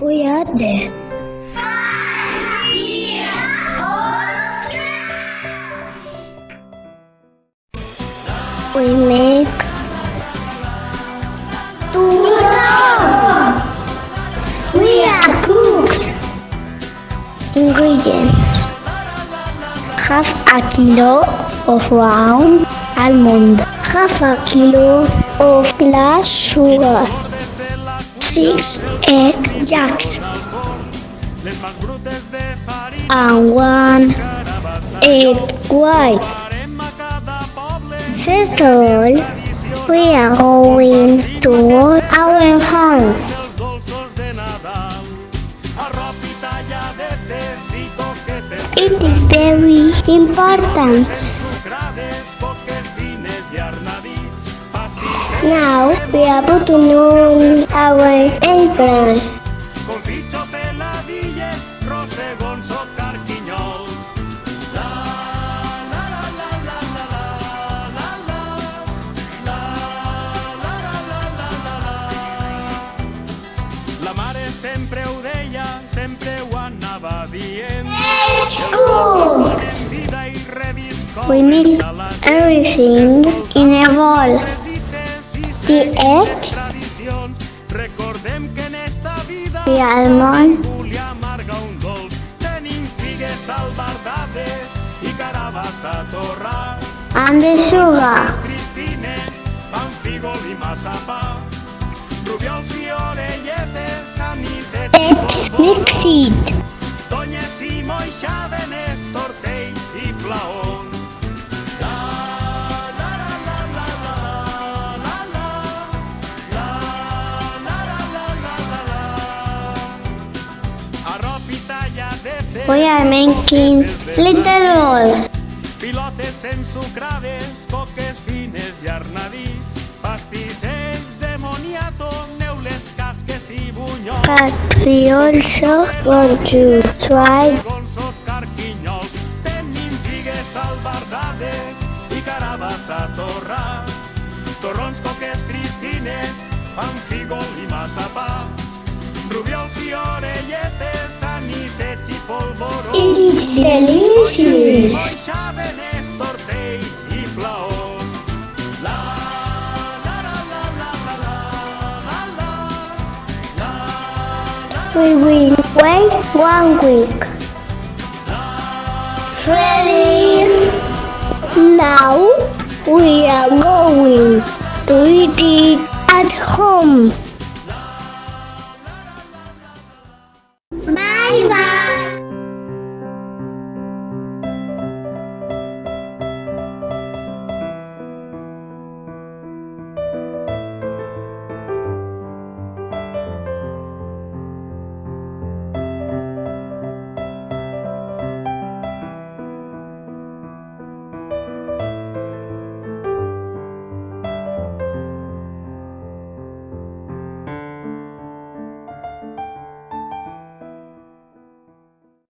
We are there. We make turrón. We are cooks. Ingredients: half a kilo of round almond, half a kilo of glass sugar, 6 egg yolks, and 1 egg white. First of all, we are going to wash our hands. It is very important. Now we are putting on our apron. La mare sempre ho deia, sempre ho anava dient. We mix everything in a bowl. The eggs, the almond, and the sugar. Let's mix it. We are making little balls. Pilotes ensucrades, coques fines i arnadí, pastisses de moniato, neules, casques i bunyols. But we also want to try Gonços, carquinyols, tenim figues albardades i carabas a torrar. Torrons, coques, cristines, pan, fígol i massapà. Rubiols i orelletes, anisets i polvorons. It's delicious. Moixàvenes, tortells i flaons. La, la, la, la, la, la, la, la, la, la. We will wait 1 week. Ready? Now we are going to eat it at home.